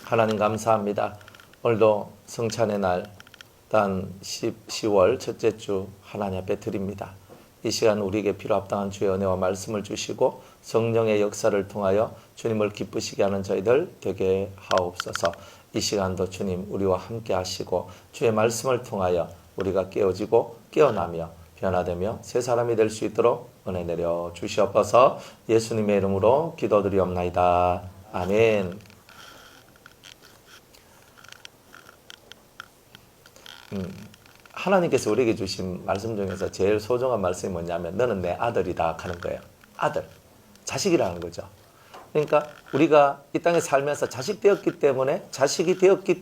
하나님 감사합니다. 오늘도 성찬의 날, 단 10월 첫째 주 하나님 앞에 드립니다. 이 시간 우리에게 필요 합당한 주의 은혜와 말씀을 주시고 성령의 역사를 통하여 주님을 기쁘시게 하는 저희들 되게 하옵소서. 이 시간도 주님 우리와 함께 하시고 주의 말씀을 통하여 우리가 깨어지고 깨어나며 변화되며 새 사람이 될 수 있도록 은혜 내려 주시옵소서. 예수님의 이름으로 기도드리옵나이다. 아멘. 하나님께서 우리에게 주신 말씀 중에서 제일 소중한 말씀이 뭐냐면 너는 내 아들이다 하는 거예요. 아들, 자식이라는 거죠. 그러니까 우리가 이 땅에 살면서 자식이 되었기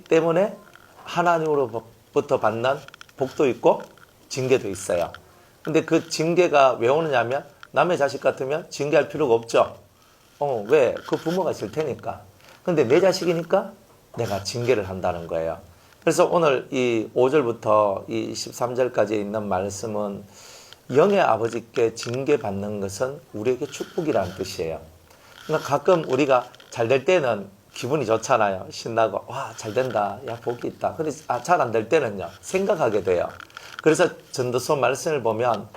때문에 하나님으로부터 받는 복도 있고 징계도 있어요. 근데 그 징계가 왜 오느냐면 남의 자식 같으면 징계할 필요가 없죠. 왜? 그 부모가 있을 테니까. 근데 내 자식이니까 내가 징계를 한다는 거예요. 그래서 오늘 이 5절부터 이 13절까지 있는 말씀은 영의 아버지께 징계받는 것은 우리에게 축복이라는 뜻이에요. 그러니까 가끔 우리가 잘 될 때는 기분이 좋잖아요. 신나고 와, 잘 된다. 야, 복이 있다. 근데 잘 안 될 때는요. 생각하게 돼요. 그래서 전도서 말씀을 보면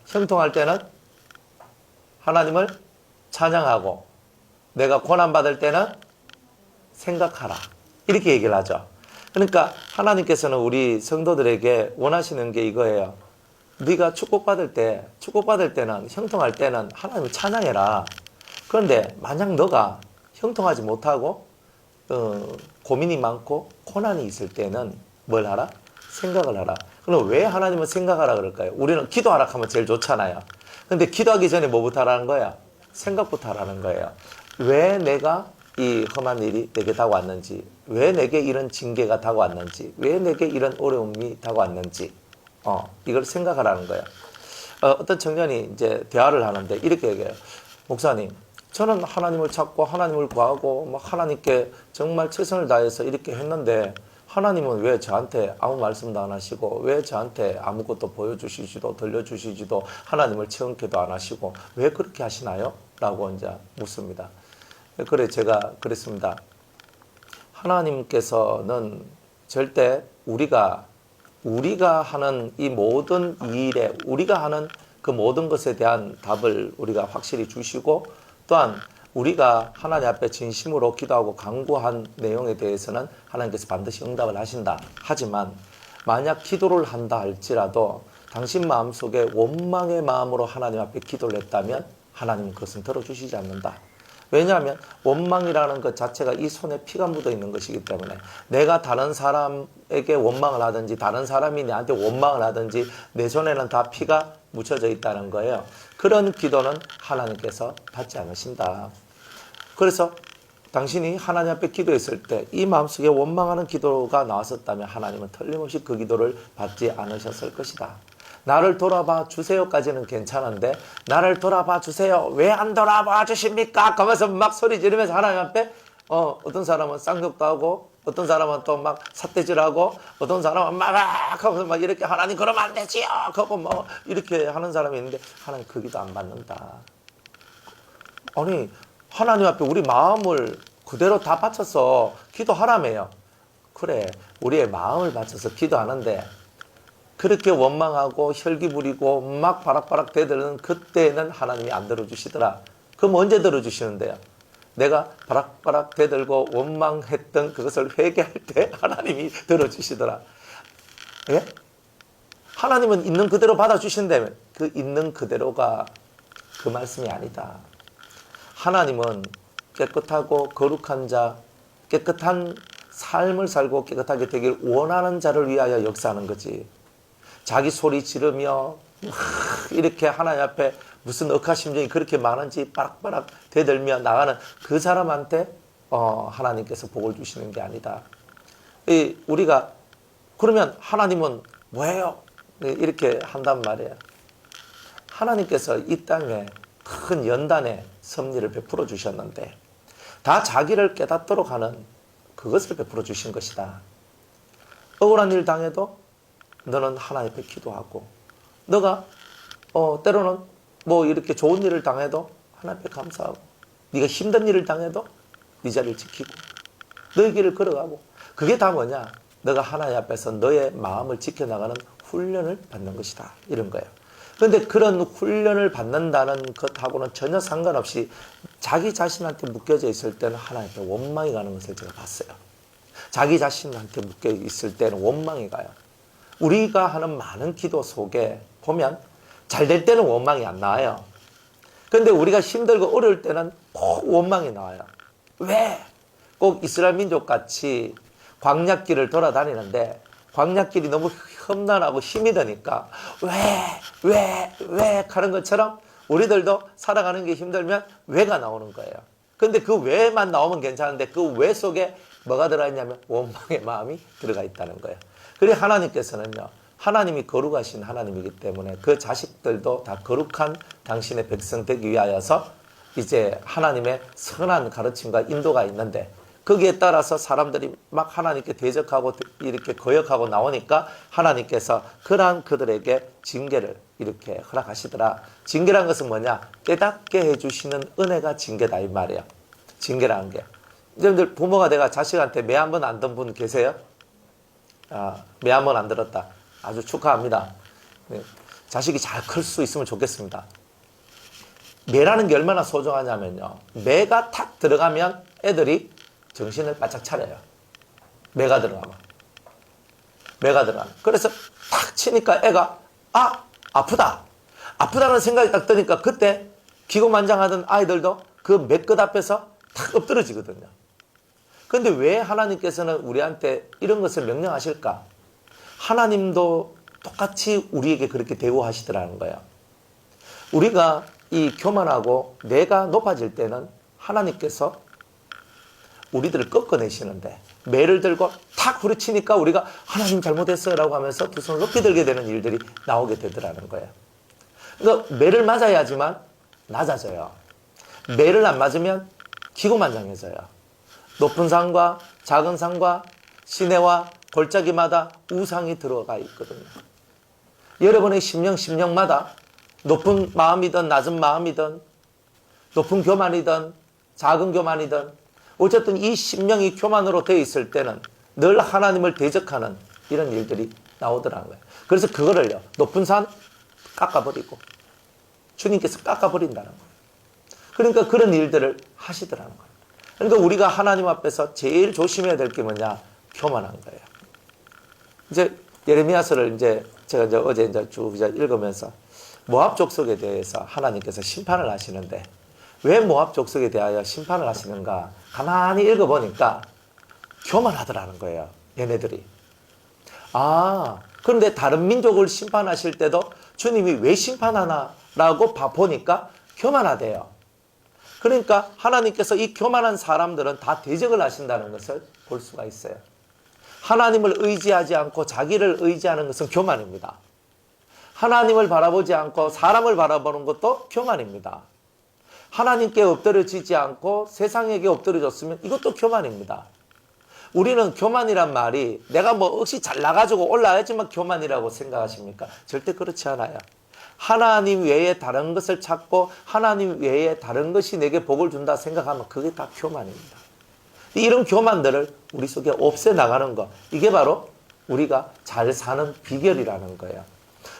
형통할 때는 하나님을 찬양하고 내가 고난받을 때는 생각하라. 이렇게 얘기를 하죠. 그러니까 하나님께서는 우리 성도들에게 원하시는 게 이거예요. 네가 축복받을 때는 형통할 때는 하나님을 찬양해라. 그런데 만약 너가 형통하지 못하고 고민이 많고 고난이 있을 때는 뭘 하라? 생각을 하라. 그럼 왜 하나님은 생각하라 그럴까요? 우리는 기도하라 하면 제일 좋잖아요. 근데 기도하기 전에 뭐부터 하라는 거야? 생각부터 하라는 거예요. 왜 내가 이 험한 일이 내게 다가왔는지, 왜 내게 이런 징계가 다가왔는지, 왜 내게 이런 어려움이 다가왔는지, 이걸 생각하라는 거예요. 어떤 청년이 이제 대화를 하는데 이렇게 얘기해요. 목사님, 저는 하나님을 찾고 하나님을 구하고 막 하나님께 정말 최선을 다해서 이렇게 했는데 하나님은 왜 저한테 아무 말씀도 안 하시고 왜 저한테 아무것도 보여주시지도 들려주시지도 하나님을 체험케도 안 하시고 왜 그렇게 하시나요? 라고 이제 묻습니다. 그래 제가 그랬습니다. 하나님께서는 절대 우리가 하는 이 모든 일에 우리가 하는 그 모든 것에 대한 답을 우리가 확실히 주시고 또한 우리가 하나님 앞에 진심으로 기도하고 간구한 내용에 대해서는 하나님께서 반드시 응답을 하신다. 하지만 만약 기도를 한다 할지라도 당신 마음속에 원망의 마음으로 하나님 앞에 기도를 했다면 하나님은 그것은 들어주시지 않는다. 왜냐하면 원망이라는 것 자체가 이 손에 피가 묻어 있는 것이기 때문에 내가 다른 사람에게 원망을 하든지 다른 사람이 나한테 원망을 하든지 내 손에는 다 피가 묻혀져 있다는 거예요. 그런 기도는 하나님께서 받지 않으신다. 그래서 당신이 하나님 앞에 기도했을 때 이 마음속에 원망하는 기도가 나왔었다면 하나님은 틀림없이 그 기도를 받지 않으셨을 것이다. 나를 돌아봐 주세요까지는 괜찮은데 나를 돌아봐 주세요. 왜 안 돌아봐 주십니까? 그러면서 막 소리 지르면서 하나님 앞에 어떤 사람은 쌍욕도 하고 어떤 사람은 또 막 삿대질하고 어떤 사람은 막 하면서 막 이렇게 하나님 그러면 안 되지요. 그거 뭐 이렇게 하는 사람이 있는데 하나님 그 기도 안 받는다. 아니 하나님 앞에 우리 마음을 그대로 다 바쳐서 기도하라며요. 그래 우리의 마음을 바쳐서 기도하는데 그렇게 원망하고 혈기 부리고 막 바락바락 대들는 그때는 하나님이 안 들어주시더라. 그럼 언제 들어주시는데요? 내가 바락바락 대들고 원망했던 그것을 회개할 때 하나님이 들어주시더라. 예? 하나님은 있는 그대로 받아주신다면 그 있는 그대로가 그 말씀이 아니다. 하나님은 깨끗하고 거룩한 자, 깨끗한 삶을 살고 깨끗하게 되길 원하는 자를 위하여 역사하는 거지. 자기 소리 지르며 이렇게 하나님 앞에 무슨 억하심정이 그렇게 많은지 빠락빠락 대들며 나가는 그 사람한테 하나님께서 복을 주시는 게 아니다. 우리가 그러면 하나님은 뭐예요? 이렇게 한단 말이에요. 하나님께서 이 땅에 큰 연단의 섭리를 베풀어 주셨는데 다 자기를 깨닫도록 하는 그것을 베풀어 주신 것이다. 억울한 일 당해도 너는 하나님 앞에 기도하고 너가 때로는 뭐 이렇게 좋은 일을 당해도 하나님 앞에 감사하고 네가 힘든 일을 당해도 네 자리를 지키고 너의 길을 걸어가고. 그게 다 뭐냐? 너가 하나님 앞에서 너의 마음을 지켜나가는 훈련을 받는 것이다. 이런 거예요. 그런데 그런 훈련을 받는다는 것하고는 전혀 상관없이 자기 자신한테 묶여져 있을 때는 하나님 앞에 원망이 가는 것을 제가 봤어요. 자기 자신한테 묶여 있을 때는 원망이 가요. 우리가 하는 많은 기도 속에 보면 잘 될 때는 원망이 안 나와요. 그런데 우리가 힘들고 어려울 때는 꼭 원망이 나와요. 왜? 꼭 이스라엘 민족같이 광야길을 돌아다니는데 광야길이 너무 험난하고 힘이 드니까 왜 하는 것처럼 우리들도 살아가는 게 힘들면 왜가 나오는 거예요. 근데 그 왜만 나오면 괜찮은데 그 왜 속에 뭐가 들어있냐면 원망의 마음이 들어가 있다는 거예요. 그래서 하나님께서는요, 하나님이 거룩하신 하나님이기 때문에 그 자식들도 다 거룩한 당신의 백성 되기 위하여서 이제 하나님의 선한 가르침과 인도가 있는데 거기에 따라서 사람들이 막 하나님께 대적하고 이렇게 거역하고 나오니까 하나님께서 그러한 그들에게 징계를 이렇게 허락하시더라. 징계란 것은 뭐냐? 깨닫게 해주시는 은혜가 징계다 이 말이에요. 징계라는 게. 여러분들 부모가 내가 자식한테 매 한 번 안 든 분 계세요? 매 한 번 안 들었다. 아주 축하합니다. 네. 자식이 잘 클 수 있으면 좋겠습니다. 매라는 게 얼마나 소중하냐면요. 매가 탁 들어가면 애들이 정신을 바짝 차려요. 매가 들어가면. 그래서 탁 치니까 애가 아프다. 아프다는 생각이 딱 드니까 그때 기고만장하던 아이들도 그 매끝 앞에서 탁 엎드러지거든요. 그런데 왜 하나님께서는 우리한테 이런 것을 명령하실까? 하나님도 똑같이 우리에게 그렇게 대우하시더라는 거예요. 우리가 이 교만하고 뇌가 높아질 때는 하나님께서 우리들을 꺾어내시는데 매를 들고 탁 후려치니까 우리가 하나님 잘못했어요 라고 하면서 두 손을 높이 들게 되는 일들이 나오게 되더라는 거예요. 그러니까 매를 맞아야지만 낮아져요. 매를 안 맞으면 기고만장해져요. 높은 산과 작은 산과 시내와 골짜기마다 우상이 들어가 있거든요. 여러분의 심령마다 높은 마음이든 낮은 마음이든 높은 교만이든 작은 교만이든 어쨌든 이 심령이 교만으로 되어 있을 때는 늘 하나님을 대적하는 이런 일들이 나오더라는 거예요. 그래서 그거를요, 높은 산 깎아버리고 주님께서 깎아버린다는 거예요. 그러니까 그런 일들을 하시더라는 거예요. 그러니까 우리가 하나님 앞에서 제일 조심해야 될 게 뭐냐? 교만한 거예요. 이제 예레미야서를 제가 어제 쭉 읽으면서 모압 족속에 대해서 하나님께서 심판을 하시는데 왜 모압 족속에 대하여 심판을 하시는가? 가만히 읽어보니까 교만하더라는 거예요. 얘네들이. 그런데 다른 민족을 심판하실 때도 주님이 왜 심판하나라고 보니까 교만하대요. 그러니까 하나님께서 이 교만한 사람들은 다 대적을 하신다는 것을 볼 수가 있어요. 하나님을 의지하지 않고 자기를 의지하는 것은 교만입니다. 하나님을 바라보지 않고 사람을 바라보는 것도 교만입니다. 하나님께 엎드려지지 않고 세상에게 엎드려졌으면 이것도 교만입니다. 우리는 교만이란 말이 내가 뭐 억시 잘나가지고 올라야지만 교만이라고 생각하십니까? 절대 그렇지 않아요. 하나님 외에 다른 것을 찾고 하나님 외에 다른 것이 내게 복을 준다 생각하면 그게 다 교만입니다. 이런 교만들을 우리 속에 없애나가는 것, 이게 바로 우리가 잘 사는 비결이라는 거예요.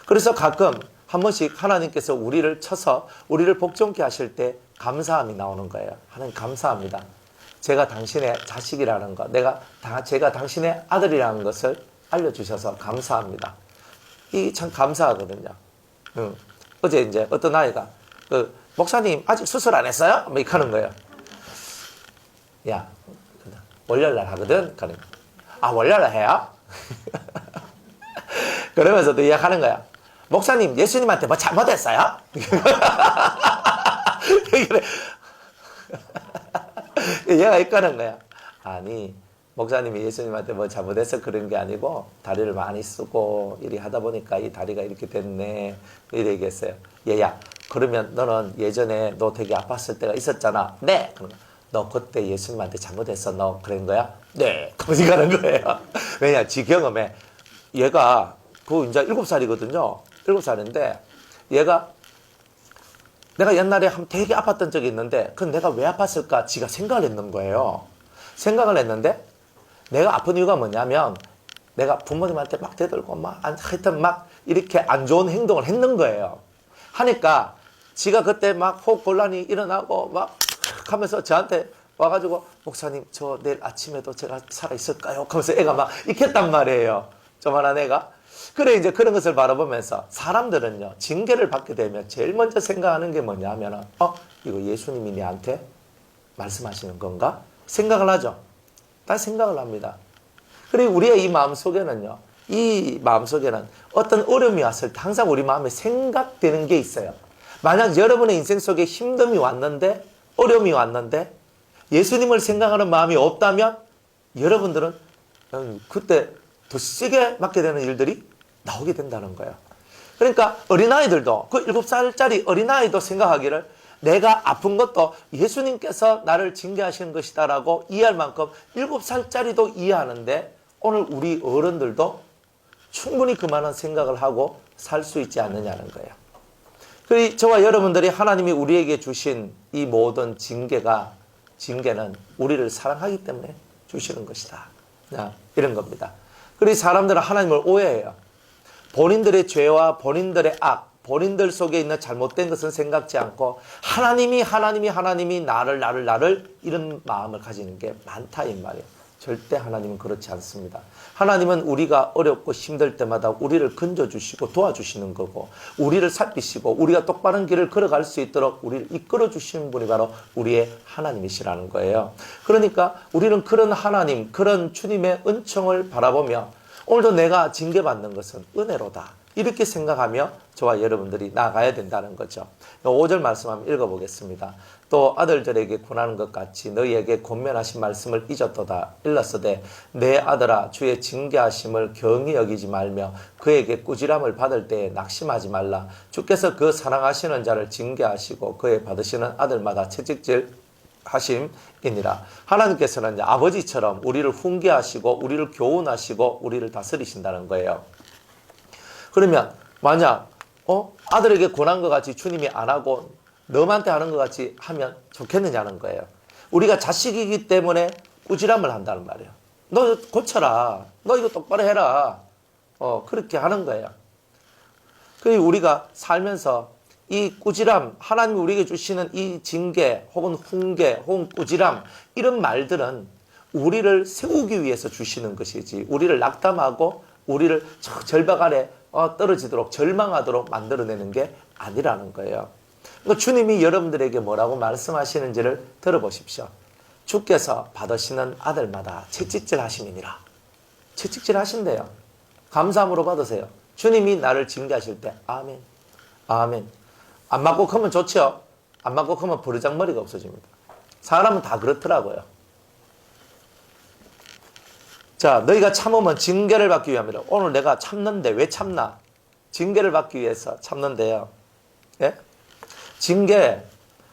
그래서 가끔 한 번씩 하나님께서 우리를 쳐서 우리를 복종케 하실 때 감사함이 나오는 거예요. 하나님 감사합니다. 제가 당신의 자식이라는 것, 제가 당신의 아들이라는 것을 알려주셔서 감사합니다. 이 참 감사하거든요. 어제 어떤 아이가 목사님 아직 수술 안 했어요? 뭐 이렇게 하는 거예요. 야, 월요일날 하거든. 월요일날 해요? 그러면서도 이야기하는 거야. 목사님 예수님한테 뭐 잘못했어요? 얘가 이까는 거야. 아니 목사님이 예수님한테 뭐 잘못해서 그런 게 아니고 다리를 많이 쓰고 이리 하다 보니까 이 다리가 이렇게 됐네 이렇게 얘기했어요. 얘야 그러면 너는 예전에 너 되게 아팠을 때가 있었잖아. 네. 그러면 너 그때 예수님한테 잘못했어 너 그런 거야? 네. 그러지 가는 거예요. 왜냐 지 경험에 얘가 이제 7살이거든요. 7살인데 얘가 내가 옛날에 되게 아팠던 적이 있는데 그건 내가 왜 아팠을까 지가 생각을 했는 거예요. 생각을 했는데 내가 아픈 이유가 뭐냐면 내가 부모님한테 막 대들고 하여튼 막 이렇게 안 좋은 행동을 했는 거예요. 하니까 지가 그때 막 호흡곤란이 일어나고 막 하면서 저한테 와가지고 목사님 저 내일 아침에도 제가 살아있을까요? 하면서 애가 막 익혔단 말이에요. 조만한 애가. 그래 이제 그런 것을 바라보면서 사람들은요 징계를 받게 되면 제일 먼저 생각하는 게 뭐냐면은 이거 예수님이 내한테 말씀하시는 건가? 생각을 하죠. 다 생각을 합니다. 그리고 우리의 이 마음속에는요 이 마음속에는 어떤 어려움이 왔을 때 항상 우리 마음에 생각되는 게 있어요. 만약 여러분의 인생 속에 힘듦이 왔는데 어려움이 왔는데 예수님을 생각하는 마음이 없다면 여러분들은 그때 더 세게 맞게 되는 일들이 나오게 된다는 거예요. 그러니까 어린아이들도 그 7살짜리 어린아이도 생각하기를 내가 아픈 것도 예수님께서 나를 징계하시는 것이다라고 이해할 만큼 7살짜리도 이해하는데 오늘 우리 어른들도 충분히 그만한 생각을 하고 살 수 있지 않느냐는 거예요. 그리고 저와 여러분들이 하나님이 우리에게 주신 이 모든 징계는 우리를 사랑하기 때문에 주시는 것이다. 이런 겁니다. 그리고 사람들은 하나님을 오해해요. 본인들의 죄와 본인들의 악, 본인들 속에 있는 잘못된 것은 생각지 않고 하나님이 나를 이런 마음을 가지는 게 많다 이 말이에요. 절대 하나님은 그렇지 않습니다. 하나님은 우리가 어렵고 힘들 때마다 우리를 건져주시고 도와주시는 거고 우리를 살피시고 우리가 똑바른 길을 걸어갈 수 있도록 우리를 이끌어주시는 분이 바로 우리의 하나님이시라는 거예요. 그러니까 우리는 그런 하나님, 그런 주님의 은총을 바라보며 오늘도 내가 징계받는 것은 은혜로다. 이렇게 생각하며 저와 여러분들이 나아가야 된다는 거죠. 5절 말씀 한번 읽어보겠습니다. 또 아들들에게 권하는 것 같이 너희에게 권면하신 말씀을 잊었도다. 일렀으되 내 아들아 주의 징계하심을 경히 여기지 말며 그에게 꾸지람을 받을 때에 낙심하지 말라. 주께서 그 사랑하시는 자를 징계하시고 그의 받으시는 아들마다 채찍질 하심이니라. 하나님께서는 아버지처럼 우리를 훈계하시고 우리를 교훈하시고 우리를 다스리신다는 거예요. 그러면 만약 아들에게 권한 것 같이 주님이 안 하고 너한테 하는 것 같이 하면 좋겠느냐는 거예요. 우리가 자식이기 때문에 꾸지람을 한다는 말이에요. 너 고쳐라. 너 이거 똑바로 해라. 그렇게 하는 거예요. 그리고 우리가 살면서 이 꾸지람, 하나님이 우리에게 주시는 이 징계 혹은 훈계 혹은 꾸지람 이런 말들은 우리를 세우기 위해서 주시는 것이지 우리를 낙담하고 우리를 절벽 아래 떨어지도록 절망하도록 만들어내는 게 아니라는 거예요. 그러니까 주님이 여러분들에게 뭐라고 말씀하시는지를 들어보십시오. 주께서 받으시는 아들마다 채찍질 하심이니라. 채찍질 하신대요. 감사함으로 받으세요. 주님이 나를 징계하실 때 아멘. 아멘. 안 맞고 크면 좋죠. 안 맞고 크면 버르장머리가 없어집니다. 사람은 다 그렇더라고요. 자, 너희가 참으면 징계를 받기 위함이라. 오늘 내가 참는데 왜 참나? 징계를 받기 위해서 참는데요. 예?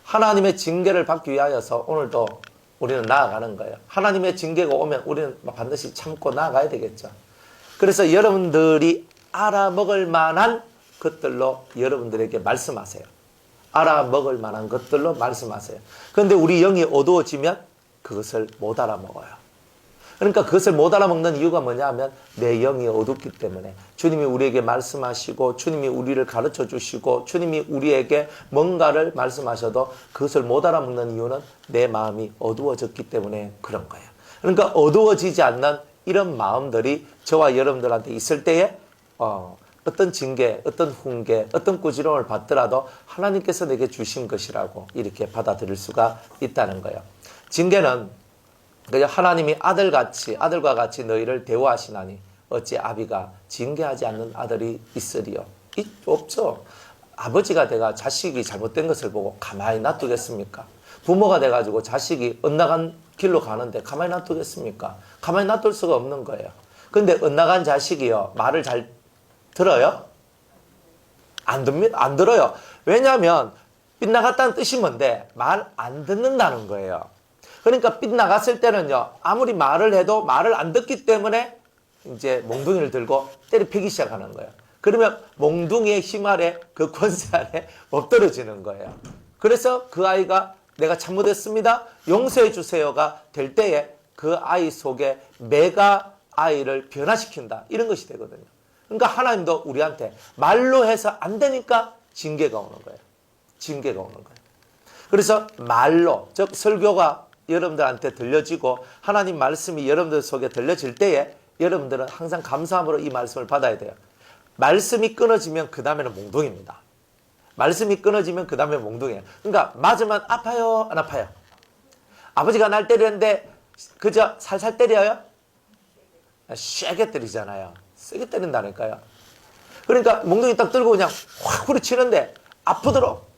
하나님의 징계를 받기 위하여서 오늘도 우리는 나아가는 거예요. 하나님의 징계가 오면 우리는 반드시 참고 나아가야 되겠죠. 그래서 여러분들이 알아먹을 만한 것들로 여러분들에게 말씀하세요. 알아먹을 만한 것들로 말씀하세요. 그런데 우리 영이 어두워지면 그것을 못 알아먹어요. 그러니까 그것을 못 알아먹는 이유가 뭐냐 하면 내 영이 어둡기 때문에 주님이 우리에게 말씀하시고 주님이 우리를 가르쳐 주시고 주님이 우리에게 뭔가를 말씀하셔도 그것을 못 알아먹는 이유는 내 마음이 어두워졌기 때문에 그런 거예요. 그러니까 어두워지지 않는 이런 마음들이 저와 여러분들한테 있을 때에 어떤 징계, 어떤 훈계, 어떤 꾸지람을 받더라도 하나님께서 내게 주신 것이라고 이렇게 받아들일 수가 있다는 거예요. 징계는 하나님이 아들과 같이 너희를 대우하시나니 어찌 아비가 징계하지 않는 아들이 있으리요? 없죠. 아버지가 돼가 자식이 잘못된 것을 보고 가만히 놔두겠습니까? 부모가 돼가지고 자식이 엇나간 길로 가는데 가만히 놔두겠습니까? 가만히 놔둘 수가 없는 거예요. 근데 엇나간 자식이요 말을 잘 들어요? 안 들어요. 왜냐하면 빗나갔다는 뜻이 뭔데 말 안 듣는다는 거예요. 그러니까 빗나갔을 때는요 아무리 말을 해도 말을 안 듣기 때문에 이제 몽둥이를 들고 때려 패기 시작하는 거예요. 그러면 몽둥이의 힘 아래 그 권세 아래 엎드러지는 거예요. 그래서 그 아이가 내가 잘못했습니다 용서해 주세요가 될 때에 그 아이 속에 매가 아이를 변화시킨다. 이런 것이 되거든요. 그러니까 하나님도 우리한테 말로 해서 안 되니까 징계가 오는 거예요. 징계가 오는 거예요. 그래서 말로, 즉 설교가 여러분들한테 들려지고 하나님 말씀이 여러분들 속에 들려질 때에 여러분들은 항상 감사함으로 이 말씀을 받아야 돼요. 말씀이 끊어지면 그 다음에는 몽둥입니다. 말씀이 끊어지면 그 다음에 몽둥이에요. 그러니까 맞으면 아파요? 안 아파요? 아버지가 날 때리는데 그저 살살 때려요? 세게 때리잖아요. 세게 때린다니까요. 그러니까 몽둥이 딱 들고 그냥 확 후리치는데 아프도록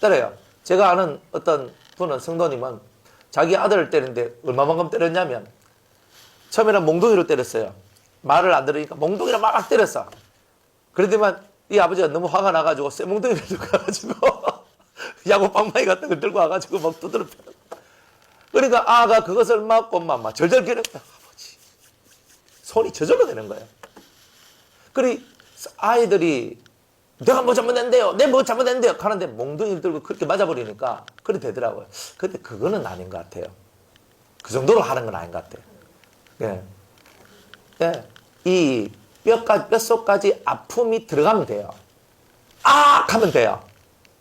때려요. 제가 아는 어떤 분은, 성도님은 자기 아들을 때리는데 얼마만큼 때렸냐면 처음에는 몽둥이로 때렸어요. 말을 안 들으니까 몽둥이로 막 때렸어. 그러더만 이 아버지가 너무 화가 나가지고 쇠몽둥이를 들고 와가지고 야구 빵망이 같은 걸 들고 와가지고 막 두드려 패는. 그러니까 아가 그것을 맞고 막 절절 기렸다. 아버지 손이 저절로 되는 거예요. 그리 아이들이 내가 뭐 잘못했는데요, 내 뭐 잘못했는데요 하는데 몽둥이를 들고 그렇게 맞아버리니까 그래 되더라고요. 근데 그거는 아닌 것 같아요. 그 정도로 하는 건 아닌 것 같아요. 예. 예. 이 뼛속까지 아픔이 들어가면 돼요. 악! 하면 돼요.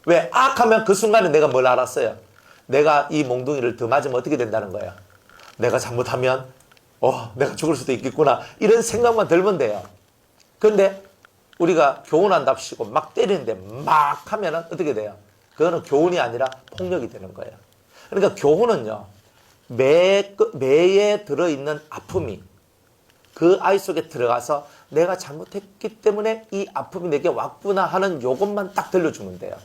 왜? 악! 하면 그 순간에 내가 뭘 알았어요? 내가 이 몽둥이를 더 맞으면 어떻게 된다는 거예요? 내가 잘못하면, 내가 죽을 수도 있겠구나. 이런 생각만 들면 돼요. 근데 우리가 교훈한답시고 막 때리는데 막 하면은 어떻게 돼요? 그거는 교훈이 아니라 폭력이 되는 거예요. 그러니까 교훈은요, 매에 들어있는 아픔이 그 아이 속에 들어가서 내가 잘못했기 때문에 이 아픔이 내게 왔구나 하는 요것만 딱 들려주면 돼요.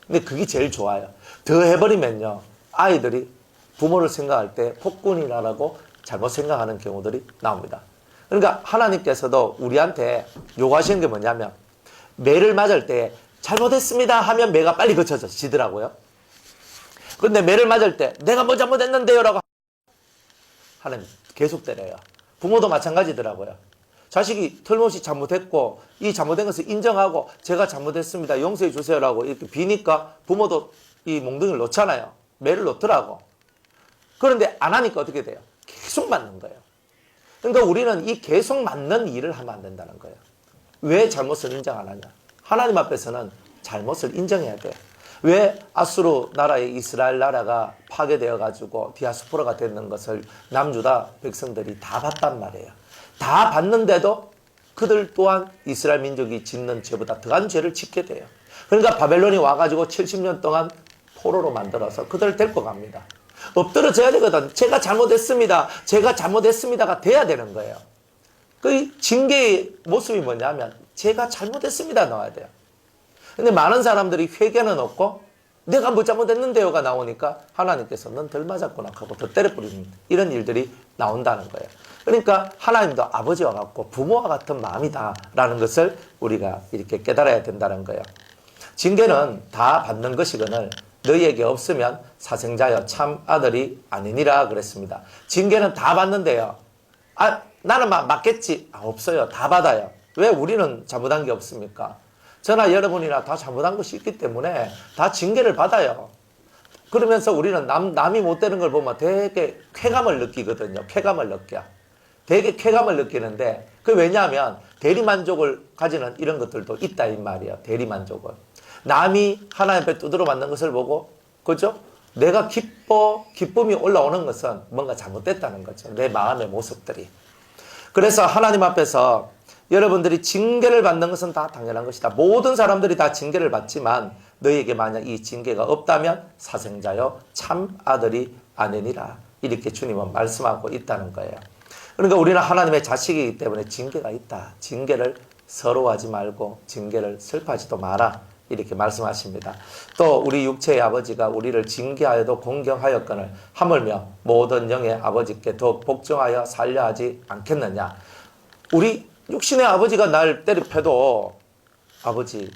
근데 그게 제일 좋아요. 더 해버리면요, 아이들이 부모를 생각할 때 폭군이라고 잘못 생각하는 경우들이 나옵니다. 그러니까 하나님께서도 우리한테 요구하시는 게 뭐냐면, 매를 맞을 때 잘못했습니다 하면 매가 빨리 그쳐지더라고요. 근데 매를 맞을 때 내가 뭐 잘못했는데요 라고 하나님 계속 때려요. 부모도 마찬가지더라고요. 자식이 틀림없이 잘못했고 이 잘못된 것을 인정하고 제가 잘못했습니다, 용서해 주세요라고 이렇게 비니까 부모도 이 몽둥이를 놓잖아요. 매를 놓더라고. 그런데 안 하니까 어떻게 돼요? 계속 맞는 거예요. 그러니까 우리는 이 계속 맞는 일을 하면 안 된다는 거예요. 왜 잘못을 인정 안 하냐? 하나님 앞에서는 잘못을 인정해야 돼요. 왜 아수르 나라의 이스라엘 나라가 파괴되어 가지고 디아스포라가 되는 것을 남유다 백성들이 다 봤단 말이에요. 다 봤는데도 그들 또한 이스라엘 민족이 짓는 죄보다 더한 죄를 짓게 돼요. 그러니까 바벨론이 와가지고 70년 동안 포로로 만들어서 그들을 데리고 갑니다. 엎드러져야 되거든. 제가 잘못했습니다, 제가 잘못했습니다가 돼야 되는 거예요. 그 징계의 모습이 뭐냐면 제가 잘못했습니다 나와야 돼요. 근데 많은 사람들이 회개는 없고 내가 뭐 잘못했는데요가 나오니까 하나님께서 넌 덜 맞았구나 하고 더 때려버리는 이런 일들이 나온다는 거예요. 그러니까 하나님도 아버지와 같고 부모와 같은 마음이다라는 것을 우리가 이렇게 깨달아야 된다는 거예요. 징계는 다 받는 것이거늘 너희에게 없으면 사생자여 참 아들이 아니니라 그랬습니다. 징계는 다 받는데요. 나는 맞겠지. 없어요. 다 받아요. 왜 우리는 잘못한 게 없습니까? 저나 여러분이나 다 잘못한 것이 있기 때문에 다 징계를 받아요. 그러면서 우리는 남이 못 되는 걸 보면 되게 쾌감을 느끼거든요. 쾌감을 느껴. 되게 쾌감을 느끼는데, 그게 왜냐하면 대리만족을 가지는 이런 것들도 있다 이 말이에요. 대리만족을. 남이 하나님 앞에 두드러 맞는 것을 보고, 그죠? 내가 기쁨이 올라오는 것은 뭔가 잘못됐다는 거죠. 내 마음의 모습들이. 그래서 하나님 앞에서 여러분들이 징계를 받는 것은 다 당연한 것이다. 모든 사람들이 다 징계를 받지만 너희에게 만약 이 징계가 없다면 사생자여 참 아들이 아니니라. 이렇게 주님은 말씀하고 있다는 거예요. 그러니까 우리는 하나님의 자식이기 때문에 징계가 있다. 징계를 서러워하지 말고 징계를 슬퍼하지도 마라. 이렇게 말씀하십니다. 또 우리 육체의 아버지가 우리를 징계하여도 공경하였거늘 하물며 모든 영의 아버지께 더 복종하여 살려 하지 않겠느냐. 우리 육신의 아버지가 날 때려패도 아버지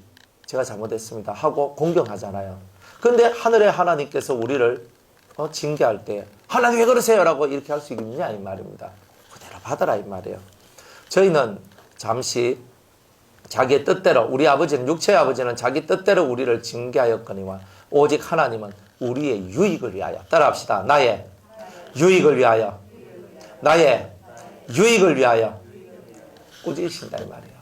제가 잘못했습니다 하고 공경하잖아요. 그런데 하늘의 하나님께서 우리를 징계할 때 하나님 왜 그러세요? 라고 이렇게 할 수 있느냐 이 말입니다. 그대로 받아라 이 말이에요. 저희는 잠시 자기의 뜻대로, 우리 아버지는, 육체의 아버지는 자기 뜻대로 우리를 징계하였거니와 오직 하나님은 우리의 유익을 위하여, 따라합시다. 나의 유익을 위하여 나의 유익을 위하여 꾸짖으신다 이 말이에요.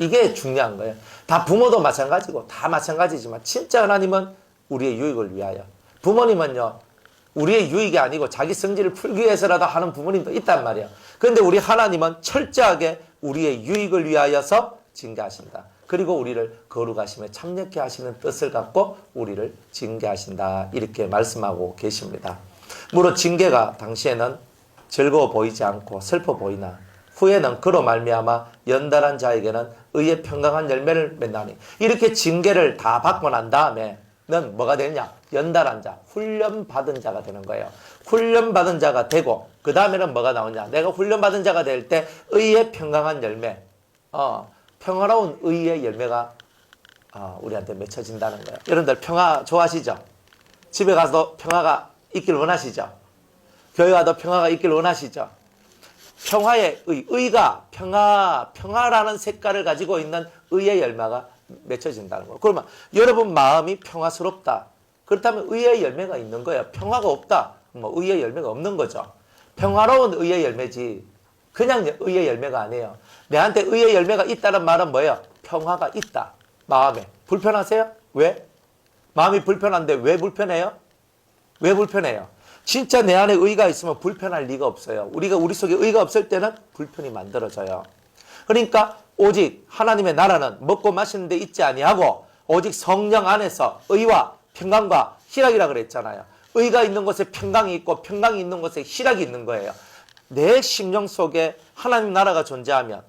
이게 중요한 거예요. 다 부모도 마찬가지고 다 마찬가지지만 진짜 하나님은 우리의 유익을 위하여. 부모님은요, 우리의 유익이 아니고 자기 성질을 풀기 위해서라도 하는 부모님도 있단 말이에요. 그런데 우리 하나님은 철저하게 우리의 유익을 위하여서 징계하신다. 그리고 우리를 거룩하심에 참여케 하시는 뜻을 갖고 우리를 징계하신다. 이렇게 말씀하고 계십니다. 물론 징계가 당시에는 즐거워 보이지 않고 슬퍼 보이나 후에는 그로 말미암아 연달한 자에게는 의의 평강한 열매를 맺나니, 이렇게 징계를 다 받고 난 다음에는 뭐가 되냐? 연달한 자, 훈련받은 자가 되는 거예요. 훈련받은 자가 되고 그 다음에는 뭐가 나오냐? 내가 훈련받은 자가 될 때 의의 평강한 열매, 평화로운 의의 열매가 우리한테 맺혀진다는 거예요. 여러분들 평화 좋아하시죠? 집에 가서 평화가 있길 원하시죠? 교회 가도 평화가 있길 원하시죠? 평화의 의가 평화라는 색깔을 가지고 있는 의의 열매가 맺혀진다는 거예요. 그러면 여러분 마음이 평화스럽다. 그렇다면 의의 열매가 있는 거예요. 평화가 없다. 뭐 의의 열매가 없는 거죠. 평화로운 의의 열매지 그냥 의의 열매가 아니에요. 내한테 의의 열매가 있다는 말은 뭐예요? 평화가 있다. 마음에. 불편하세요? 왜? 마음이 불편한데 왜 불편해요? 왜 불편해요? 진짜 내 안에 의가 있으면 불편할 리가 없어요. 우리 속에 의가 없을 때는 불편이 만들어져요. 그러니까 오직 하나님의 나라는 먹고 마시는 데 있지 아니하고 오직 성령 안에서 의와 평강과 희락이라 그랬잖아요. 의가 있는 곳에 평강이 있고 평강이 있는 곳에 희락이 있는 거예요. 내 심령 속에 하나님 나라가 존재하면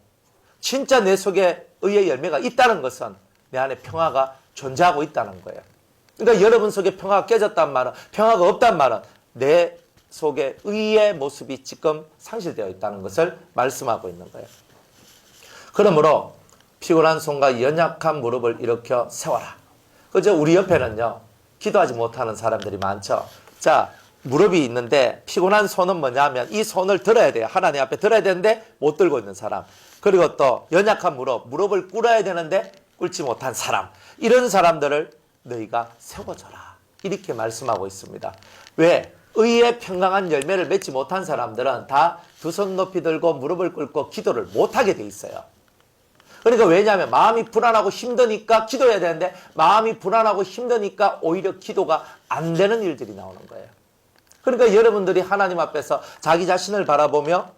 진짜 내 속에 의의 열매가 있다는 것은 내 안에 평화가 존재하고 있다는 거예요. 그러니까 여러분 속에 평화가 깨졌단 말은, 평화가 없단 말은 내 속에 의의 모습이 지금 상실되어 있다는 것을 말씀하고 있는 거예요. 그러므로 피곤한 손과 연약한 무릎을 일으켜 세워라. 그죠? 우리 옆에는요, 기도하지 못하는 사람들이 많죠. 자, 무릎이 있는데 피곤한 손은 뭐냐면 이 손을 들어야 돼요. 하나님 앞에 들어야 되는데 못 들고 있는 사람. 그리고 또 연약한 무릎을 꿇어야 되는데 꿇지 못한 사람. 이런 사람들을 너희가 세워줘라. 이렇게 말씀하고 있습니다. 왜? 의의 평강한 열매를 맺지 못한 사람들은 다 두 손 높이 들고 무릎을 꿇고 기도를 못하게 돼 있어요. 그러니까 왜냐하면 마음이 불안하고 힘드니까 기도해야 되는데 마음이 불안하고 힘드니까 오히려 기도가 안 되는 일들이 나오는 거예요. 그러니까 여러분들이 하나님 앞에서 자기 자신을 바라보며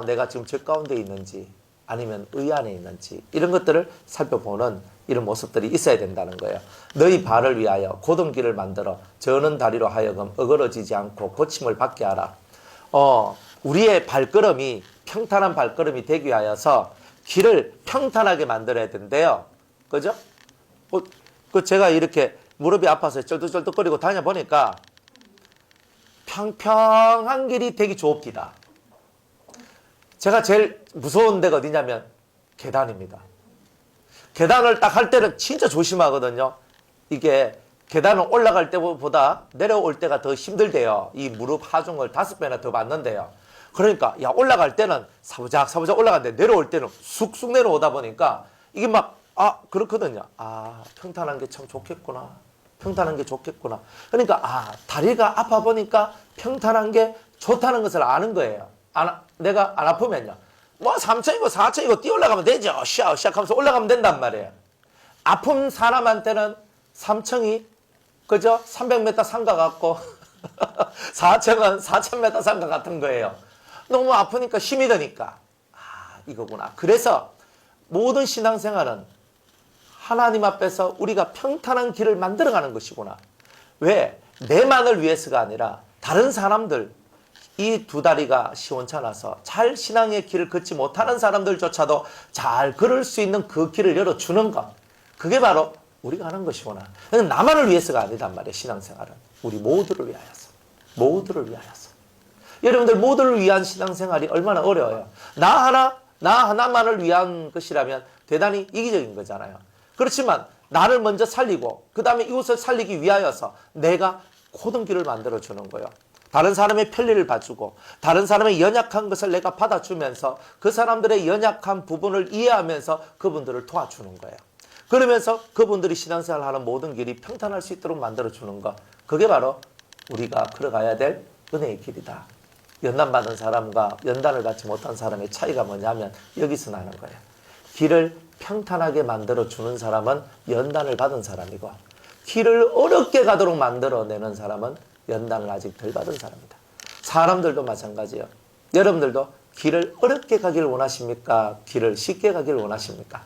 내가 지금 죄 가운데 있는지 아니면 의 안에 있는지 이런 것들을 살펴보는 이런 모습들이 있어야 된다는 거예요. 너희 발을 위하여 곧은 길을 만들어 저는 다리로 하여금 어그러지지 않고 고침을 받게 하라. 우리의 발걸음이 평탄한 발걸음이 되기 위하여서 길을 평탄하게 만들어야 된대요. 그죠? 제가 이렇게 무릎이 아파서 쩔뚝쩔뚝거리고 다녀보니까 평평한 길이 되게 좋습니다. 제가 제일 무서운 데가 어디냐면 계단입니다. 계단을 딱 할 때는 진짜 조심하거든요. 이게 계단을 올라갈 때보다 내려올 때가 더 힘들대요. 이 무릎 하중을 5배나 더 받는데요. 그러니까 올라갈 때는 사부작 올라가는데 내려올 때는 쑥쑥 내려오다 보니까 이게 막 그렇거든요. 평탄한 게 참 좋겠구나. 평탄한 게 좋겠구나. 그러니까 다리가 아파 보니까 평탄한 게 좋다는 것을 아는 거예요. 내가 안 아프면요. 뭐 3층이고 4층이고 뛰어 올라가면 되죠. 시작하면서 올라가면 된단 말이에요. 아픈 사람한테는 3층이 그죠? 300m 산과 같고 4층은 4000m 산과 같은 거예요. 너무 아프니까 힘이 드니까 이거구나. 그래서 모든 신앙생활은 하나님 앞에서 우리가 평탄한 길을 만들어가는 것이구나. 왜? 내만을 위해서가 아니라 다른 사람들, 이 두 다리가 시원찮아서 잘 신앙의 길을 걷지 못하는 사람들조차도 잘 걸을 수 있는 그 길을 열어주는 것. 그게 바로 우리가 하는 것이구나. 나만을 위해서가 아니단 말이에요. 신앙생활은. 우리 모두를 위하여서. 모두를 위하여서. 여러분들 모두를 위한 신앙생활이 얼마나 어려워요. 나 하나만을 위한 것이라면 대단히 이기적인 거잖아요. 그렇지만 나를 먼저 살리고 그 다음에 이웃을 살리기 위하여서 내가 고든 길을 만들어주는 거예요. 다른 사람의 편리를 봐주고 다른 사람의 연약한 것을 내가 받아주면서 그 사람들의 연약한 부분을 이해하면서 그분들을 도와주는 거예요. 그러면서 그분들이 신앙생활을 하는 모든 길이 평탄할 수 있도록 만들어주는 것. 그게 바로 우리가 걸어가야 될 은혜의 길이다. 연단 받은 사람과 연단을 받지 못한 사람의 차이가 뭐냐면 여기서 나는 거예요. 길을 평탄하게 만들어 주는 사람은 연단을 받은 사람이고, 길을 어렵게 가도록 만들어내는 사람은 연단을 아직 덜 받은 사람이다. 사람들도 마찬가지예요. 여러분들도 길을 어렵게 가길 원하십니까? 길을 쉽게 가길 원하십니까?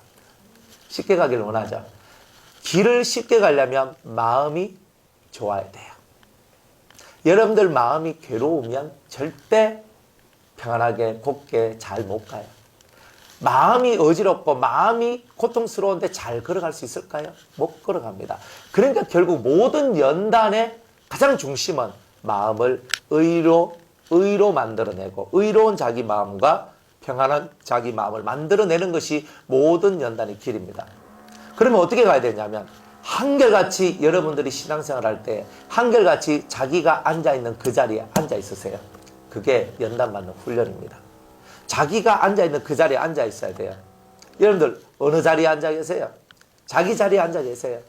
쉽게 가길 원하죠. 길을 쉽게 가려면 마음이 좋아야 돼요. 여러분들 마음이 괴로우면 절대 평안하게 곱게 잘 못 가요. 마음이 어지럽고 마음이 고통스러운데 잘 걸어갈 수 있을까요? 못 걸어갑니다. 그러니까 결국 모든 연단의 가장 중심은 마음을 의로 만들어내고, 의로운 자기 마음과 평안한 자기 마음을 만들어내는 것이 모든 연단의 길입니다. 그러면 어떻게 가야 되냐면, 한결같이 여러분들이 신앙생활 할 때 한결같이 자기가 앉아있는 그 자리에 앉아 있으세요. 그게 연단받는 훈련입니다. 자기가 앉아있는 그 자리에 앉아 있어야 돼요. 여러분들 어느 자리에 앉아 계세요? 자기 자리에 앉아 계세요.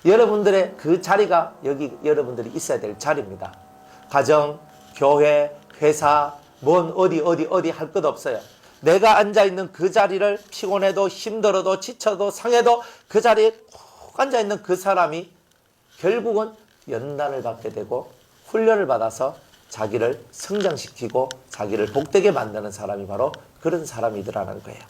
여러분들의 그 자리가 여기 여러분들이 있어야 될 자리입니다. 가정, 교회, 회사, 뭔 어디 할 것 없어요. 내가 앉아있는 그 자리를 피곤해도 힘들어도 지쳐도 상해도 그 자리에 꼭 앉아있는 그 사람이 결국은 연단을 받게 되고 훈련을 받아서 자기를 성장시키고 자기를 복되게 만드는 사람이 바로 그런 사람이더라는 거예요.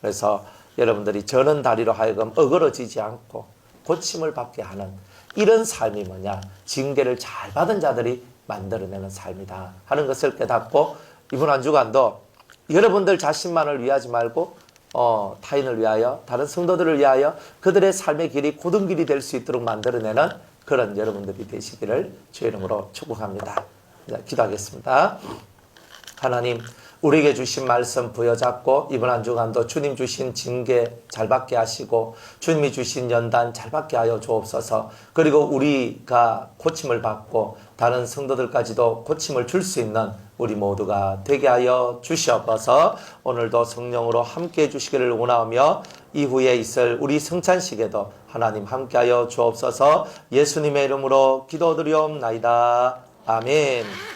그래서 여러분들이 저는 다리로 하여금 어그러지지 않고 고침을 받게 하는 이런 삶이 뭐냐, 징계를 잘 받은 자들이 만들어내는 삶이다 하는 것을 깨닫고, 이번 한 주간도 여러분들 자신만을 위하지 말고 타인을 위하여, 다른 성도들을 위하여 그들의 삶의 길이 고든 길이 될 수 있도록 만들어내는 그런 여러분들이 되시기를 주의 이름으로 축복합니다. 기도하겠습니다. 하나님, 우리에게 주신 말씀 부여잡고 이번 한 주간도 주님 주신 징계 잘 받게 하시고 주님이 주신 연단 잘 받게 하여 주옵소서. 그리고 우리가 고침을 받고 다른 성도들까지도 고침을 줄 수 있는 우리 모두가 되게 하여 주시옵소서. 오늘도 성령으로 함께 해주시기를 원하며 이후에 있을 우리 성찬식에도 하나님 함께하여 주옵소서. 예수님의 이름으로 기도드리옵나이다. 아멘.